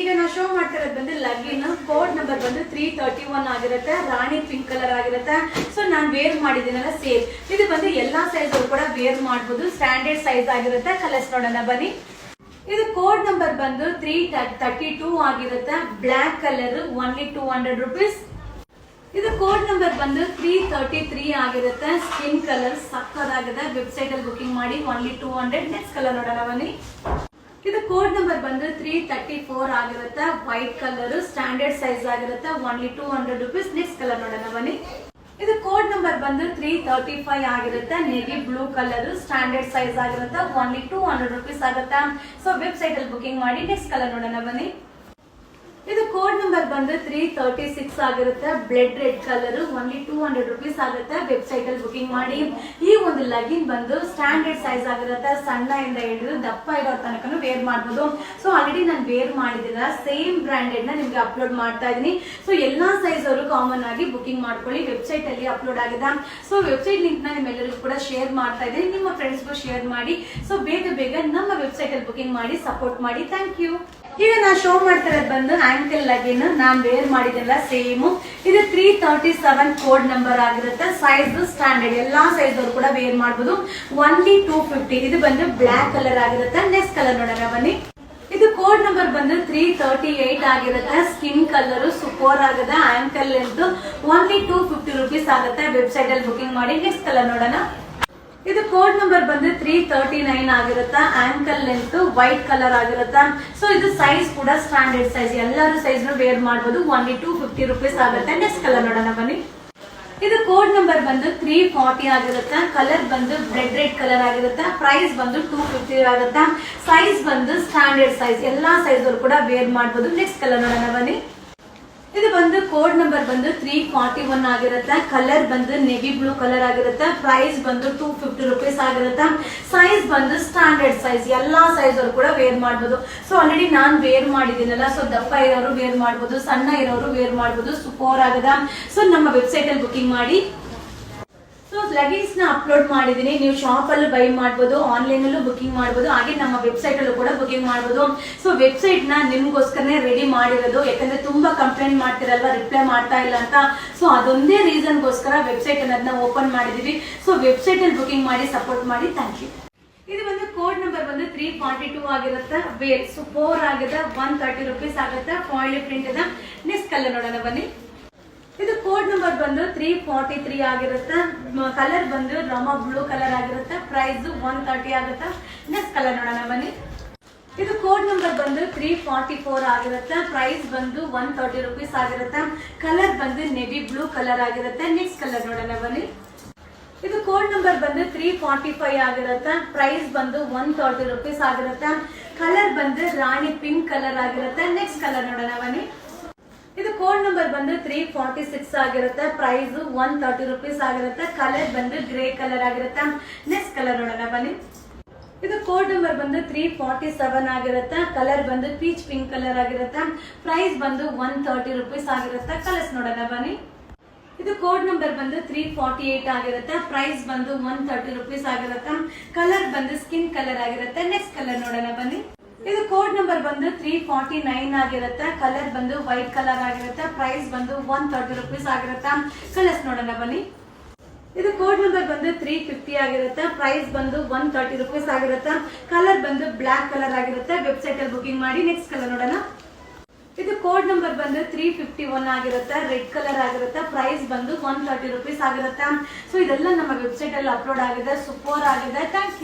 ಈಗ ನಾವು ಶೋ ಮಾಡ್ತಾ ಇರೋದು ಬಂದು ಲಗಿನ್ ಕೋಡ್ ನಂಬರ್ ಬಂದು 331 ಆಗಿರುತ್ತೆ. ರಾಣಿ ಪಿಂಕ್ ಕಲರ್ ಆಗಿರುತ್ತೆ. ಸೊ ನಾನು ವೇರ್ ಮಾಡಿದ್ದೀನಲ್ಲ ಸೇಮ್ ಇದು ಬಂದು ಎಲ್ಲಾ ಸೈಜ್ ಕೂಡ ವೇರ್ ಮಾಡಬಹುದು. ಸ್ಟ್ಯಾಂಡರ್ಡ್ ಸೈಜ್ ಆಗಿರುತ್ತೆ. ಕಲರ್ಸ್ ನೋಡೋಣ ಬನ್ನಿ. ಇದು ಕೋಡ್ ನಂಬರ್ ಬಂದು 332 ಆಗಿರುತ್ತೆ. Black colour only 200 rupees. ಇದು ಕೋಡ್ ನಂಬರ್ ಬಂದು 333 ಆಗಿರುತ್ತೆ. ಸ್ಕಿನ್ ಕಲರ್ ಸಕ್ಕತ್ತಾಗಿದೆ. ವೆಬ್ಸೈಟ್ ಅಲ್ಲಿ ಬುಕಿಂಗ್ ಮಾಡಿ ಓನ್ಲಿ 200. ನೆಕ್ಸ್ಟ್ ಕಲರ್ ನೋಡೋಣ ಬನ್ನಿ. ಇದು ಕೋಡ್ ನಂಬರ್ ಬಂದು 334 ಆಗಿರುತ್ತೆ. ವೈಟ್ ಕಲರ್ ಸ್ಟ್ಯಾಂಡರ್ಡ್ ಸೈಜ್ ಆಗಿರುತ್ತೆ. Only 200 rupees. ನೆಕ್ಸ್ಟ್ ಕಲರ್ ನೋಡೋಣ ಬನ್ನಿ. ಇದು ಕೋಡ್ ನಂಬರ್ ಬಂದು 335 ಆಗಿರುತ್ತೆ. Navy blue colour standard size ಆಗಿರುತ್ತೆ. ಓನ್ಲಿ 200 ರೂಪೀಸ್ ಆಗುತ್ತೆ. ಸೊ ವೆಬ್ಸೈಟ್ ಅಲ್ಲಿ ಬುಕಿಂಗ್ ಮಾಡಿ. ನೆಕ್ಸ್ಟ್ ಕಲರ್ ನೋಡೋಣ ಬನ್ನಿ. ಇದು ಕೋಡ್ ನಂಬರ್ ಬಂದು 336 ಆಗಿರುತ್ತೆ. Blood red colour only 200 rupees ಆಗುತ್ತೆ. ವೆಬ್ಸೈಟ್ ಅಲ್ಲಿ ಬುಕಿಂಗ್ ಮಾಡಿ. ಈ ಒಂದು ಲಗಿನ್ ಬಂದು ಸ್ಟ್ಯಾಂಡರ್ಡ್ ಸೈಜ್ ಆಗಿರುತ್ತೆ. ಸಣ್ಣ ಇಂದ ಹಿಡಿದು ದಪ್ಪ ಇರೋ ತನಕ ವೇರ್ ಮಾಡಬಹುದು. ಸೊ ಆಲ್ರೆಡಿ ನಾನು ವೇರ್ ಮಾಡಿದಿಲ್ಲ. ಸೇಮ್ ಬ್ರಾಂಡೆಡ್ ನ ನಿಮ್ಗೆ ಅಪ್ಲೋಡ್ ಮಾಡ್ತಾ ಇದೀನಿ. ಸೊ ಎಲ್ಲಾ ಸೈಜ್ ಅವರು ಕಾಮನ್ ಆಗಿ ಬುಕಿಂಗ್ ಮಾಡ್ಕೊಳ್ಳಿ. ವೆಬ್ಸೈಟ್ ಅಲ್ಲಿ ಅಪ್ಲೋಡ್ ಆಗಿದೆ. ಸೊ ವೆಬ್ಸೈಟ್ ಲಿಂಕ್ ನ ನಿಮ್ಮೆಲ್ಲರಿಗೂ ಕೂಡ ಶೇರ್ ಮಾಡ್ತಾ ಇದ್ದೀನಿ. ನಿಮ್ಮ ಫ್ರೆಂಡ್ಸ್ಗೂ ಶೇರ್ ಮಾಡಿ. ಸೊ ಬೇಗ ನಮ್ಮ ವೆಬ್ಸೈಟ್ ಅಲ್ಲಿ ಬುಕಿಂಗ್ ಮಾಡಿ ಸಪೋರ್ಟ್ ಮಾಡಿ. Thank you. ಈಗ ನಾ ಶೋ ಮಾಡ್ತಾ ಇರೋದು ಬಂದು ಆಂಕಲ್ ಲಗಿನ್ ನಾನ್ ವೇರ್ ಮಾಡಿದೆಲ್ಲ ಸೇಮ್. ಇದು 337 ಕೋಡ್ ನಂಬರ್ ಆಗಿರುತ್ತೆ. ಸೈಜ್ ಸ್ಟ್ಯಾಂಡರ್ಡ್ ಎಲ್ಲಾ ಸೈಜ್ ಅವರು ಕೂಡ ವೇರ್ ಮಾಡಬಹುದು. ಓನ್ಲಿ 250. ಇದು ಬಂದು ಬ್ಲಾಕ್ ಕಲರ್ ಆಗಿರುತ್ತೆ. ನೆಕ್ಸ್ಟ್ ಕಲರ್ ನೋಡೋಣ ಬನ್ನಿ. ಇದು ಕೋಡ್ ನಂಬರ್ ಬಂದು 338 ಆಗಿರುತ್ತೆ. ಸ್ಕಿನ್ ಕಲರ್ ಸೂಪರ್ ಆಗಿದೆ. ಆಂಕಲ್ ಲೆಂತ್ ಓನ್ಲಿ 250 ರೂಪೀಸ್ ಆಗುತ್ತೆ. ವೆಬ್ಸೈಟ್ ಅಲ್ಲಿ ಬುಕಿಂಗ್ ಮಾಡಿ. ನೆಕ್ಸ್ಟ್ ಕಲರ್ ನೋಡೋಣ. ಇದು ಕೋಡ್ ನಂಬರ್ ಬಂದು 339 ಆಗಿರುತ್ತೆ. ಆಂಕಲ್ ಲೆಂತ್ ವೈಟ್ ಕಲರ್ ಆಗಿರುತ್ತೆ. ಸೊ ಇದು ಸೈಜ್ ಕೂಡ ಸ್ಟ್ಯಾಂಡರ್ಡ್ ಸೈಜ್. ಎಲ್ಲರೂ ಸೈಜ್ ವೇರ್ ಮಾಡಬಹುದು. ಓನ್ಲಿ 250 ರೂಪೀಸ್ ಆಗುತ್ತೆ. ನೆಕ್ಸ್ಟ್ ಕಲರ್ ನೋಡೋಣ ಬನ್ನಿ. ಇದು ಕೋಡ್ ನಂಬರ್ ಬಂದು 340 ಆಗಿರುತ್ತೆ. ಕಲರ್ ಬಂದು ಬ್ಲಡ್ ರೆಡ್ ಕಲರ್ ಆಗಿರುತ್ತೆ. ಪ್ರೈಸ್ ಬಂದು 250 ಆಗುತ್ತೆ. ಸೈಜ್ ಬಂದು ಸ್ಟ್ಯಾಂಡರ್ಡ್ ಸೈಜ್. ಎಲ್ಲಾ ಸೈಜ್ ಅವರು ಕೂಡ ವೇರ್ ಮಾಡಬಹುದು. ನೆಕ್ಸ್ಟ್ ಕಲರ್ ನೋಡೋಣ ಬನ್ನಿ. ಇದು ಬಂದು ಕೋಡ್ ನಂಬರ್ ಬಂದು 341 ಆಗಿರುತ್ತೆ. ಕಲರ್ ಬಂದು ನೆವಿ ಬ್ಲೂ ಕಲರ್ ಆಗಿರುತ್ತೆ. ಪ್ರೈಸ್ ಬಂದು 250 ರೂಪೀಸ್ ಆಗಿರುತ್ತೆ. ಸೈಜ್ ಬಂದು ಸ್ಟ್ಯಾಂಡರ್ಡ್ ಸೈಜ್. ಎಲ್ಲಾ ಸೈಜ್ ಅವರು ಕೂಡ ವೇರ್ ಮಾಡಬಹುದು. ಸೊ ಆಲ್ರೆಡಿ ನಾನು ವೇರ್ ಮಾಡಿದ್ದೀನಲ್ಲ. ಸೊ ದಪ್ಪ ಇರೋರು ವೇರ್ ಮಾಡಬಹುದು. ಸಣ್ಣ ಇರೋರು ವೇರ್ ಮಾಡಬಹುದು. ಸೂಪರ್ ಆಗಿದೆ. ಸೊ ನಮ್ಮ ವೆಬ್ಸೈಟ್ ಅಲ್ಲಿ ಬುಕಿಂಗ್ ಮಾಡಿ. ಸೊ ಲಗಿನ್ಸ್ ನ ಅಪ್ಲೋಡ್ ಮಾಡಿದೀನಿ. ನೀವು ಶಾಪ್ ಅಲ್ಲೂ ಬೈ ಮಾಡಬಹುದು. ಆನ್ಲೈನ್ ಅಲ್ಲೂ ಬುಕಿಂಗ್ ಮಾಡಬಹುದು. ಹಾಗೆ ನಮ್ಮ ವೆಬ್ಸೈಟ್ ಅಲ್ಲೂ ಕೂಡ ಬುಕಿಂಗ್ ಮಾಡಬಹುದು. ಸೊ ವೆಬ್ಸೈಟ್ ನ ನಿಮ್ಗೋಸ್ಕರನೇ ರೆಡಿ ಮಾಡಿರೋದು. ಯಾಕಂದ್ರೆ ತುಂಬಾ ಕಂಪ್ಲೇಂಟ್ ಮಾಡ್ತಿರಲ್ವಾ ರಿಪ್ಲೈ ಮಾಡ್ತಾ ಇಲ್ಲ ಅಂತ. ಸೊ ಅದೊಂದೇ ರೀಸನ್ ಗೋಸ್ಕರ ವೆಬ್ಸೈಟ್ ಅನ್ನೋದನ್ನ ಓಪನ್ ಮಾಡಿದೀವಿ. ಸೊ ವೆಬ್ಸೈಟ್ ಅಲ್ಲಿ ಬುಕಿಂಗ್ ಮಾಡಿ ಸಪೋರ್ಟ್ ಮಾಡಿ. Thank you. ಇದು ಬಂದು ಕೋಡ್ ನಂಬರ್ ಬಂದು 342 ಆಗಿರುತ್ತೆ. ವೇರ್ ಸೂಪರ್ ಆಗಿದೆ. 130 ರೂಪೀಸ್ ಆಗುತ್ತೆ. ಫಾಯಿಲ್ ಪ್ರಿಂಟ್ ಇದೆ. ನೆಕ್ಸ್ಟ್ ಕಲರ್ ನೋಡೋಣ ಬನ್ನಿ. ಇದು ಕೋಡ್ ನಂಬರ್ ಬಂದು 343 ಆಗಿರುತ್ತೆ. ಕಲರ್ ಬಂದು ರಾಮಾ ಬ್ಲೂ ಕಲರ್ ಆಗಿರುತ್ತೆ. ಪ್ರೈಸ್ 130 ಆಗುತ್ತೆ. ನೆಕ್ಸ್ಟ್ ಕಲರ್ ನೋಡೋಣ ಬನ್ನಿ. ಇದು ಕೋಡ್ ನಂಬರ್ ಬಂದು 344 ಆಗಿರುತ್ತೆ. ಪ್ರೈಸ್ ಬಂದು 130 ರೂಪೀಸ್ ಆಗಿರುತ್ತೆ. ಕಲರ್ ಬಂದು ನೆವಿ ಬ್ಲೂ ಕಲರ್ ಆಗಿರುತ್ತೆ. ನೆಕ್ಸ್ಟ್ ಕಲರ್ ನೋಡೋಣ ಬನ್ನಿ. ಇದು ಕೋಡ್ ನಂಬರ್ ಬಂದು 345 ಆಗಿರುತ್ತೆ. ಪ್ರೈಸ್ ಬಂದು 130 ರೂಪೀಸ್ ಆಗಿರುತ್ತೆ. ಕಲರ್ ಬಂದು ರಾಣಿ ಪಿಂಕ್ ಕಲರ್ ಆಗಿರುತ್ತೆ. ನೆಕ್ಸ್ಟ್ ಕಲರ್ ನೋಡೋಣ ಬನ್ನಿ. ಇದು ಕೋಡ್ ನಂಬರ್ ಬಂದು 346 ಆಗಿರುತ್ತೆ. ಪ್ರೈಸ್ 130 ರೂಪೀಸ್ ಆಗಿರುತ್ತೆ. ಕಲರ್ ಬಂದು ಗ್ರೇ ಕಲರ್ ಆಗಿರುತ್ತೆ. ನೆಕ್ಸ್ಟ್ ಕಲರ್ ನೋಡೋಣ ಬನ್ನಿ. ಇದು ಕೋಡ್ ನಂಬರ್ ಬಂದು 347 ಆಗಿರುತ್ತೆ. ಕಲರ್ ಬಂದು ಪೀಚ್ ಪಿಂಕ್ ಕಲರ್ ಆಗಿರುತ್ತೆ. ಪ್ರೈಸ್ ಬಂದು 130 ರೂಪೀಸ್ ಆಗಿರುತ್ತೆ. ಕಲರ್ಸ್ ನೋಡೋಣ ಬನ್ನಿ. ಇದು ಕೋಡ್ ನಂಬರ್ ಬಂದು 348 ಆಗಿರುತ್ತೆ. ಪ್ರೈಸ್ ಬಂದು 130 ರೂಪೀಸ್ ಆಗಿರುತ್ತೆ. ಕಲರ್ ಬಂದು ಸ್ಕಿನ್ ಕಲರ್ ಆಗಿರುತ್ತೆ. ನೆಕ್ಸ್ಟ್ ಕಲರ್ ನೋಡೋಣ ಬನ್ನಿ. ಇದು ಕೋಡ್ ನಂಬರ್ ಬಂದು 349 ಆಗಿರುತ್ತೆ. ಕಲರ್ ಬಂದು ವೈಟ್ ಕಲರ್ ಆಗಿರುತ್ತೆ. ಪ್ರೈಸ್ ಬಂದು 130 ರೂಪೀಸ್ ಆಗಿರುತ್ತೆ. ಕಲರ್ಸ್ ನೋಡೋಣ ಬನ್ನಿ. ಇದು ಕೋಡ್ ನಂಬರ್ ಬಂದು 350 ಆಗಿರುತ್ತೆ. ಪ್ರೈಸ್ ಬಂದು 130 ರೂಪೀಸ್ ಆಗಿರುತ್ತೆ. ಕಲರ್ ಬಂದು ಬ್ಲಾಕ್ ಕಲರ್ ಆಗಿರುತ್ತೆ. ವೆಬ್ಸೈಟ್ ಅಲ್ಲಿ ಬುಕಿಂಗ್ ಮಾಡಿ. ನೆಕ್ಸ್ಟ್ ಕಲರ್ ನೋಡೋಣ. ಇದು ಕೋಡ್ ನಂಬರ್ ಬಂದು 351 ಆಗಿರುತ್ತೆ. ರೆಡ್ ಕಲರ್ ಆಗಿರುತ್ತೆ. ಪ್ರೈಸ್ ಬಂದು 130 ರೂಪೀಸ್ ಆಗಿರುತ್ತೆ. ಸೊ ಇದೆಲ್ಲ ನಮ್ಮ ವೆಬ್ಸೈಟ್ ಅಲ್ಲಿ ಅಪ್ಲೋಡ್ ಆಗಿದೆ. ಸೂಪರ್ ಆಗಿದೆ. Thank you.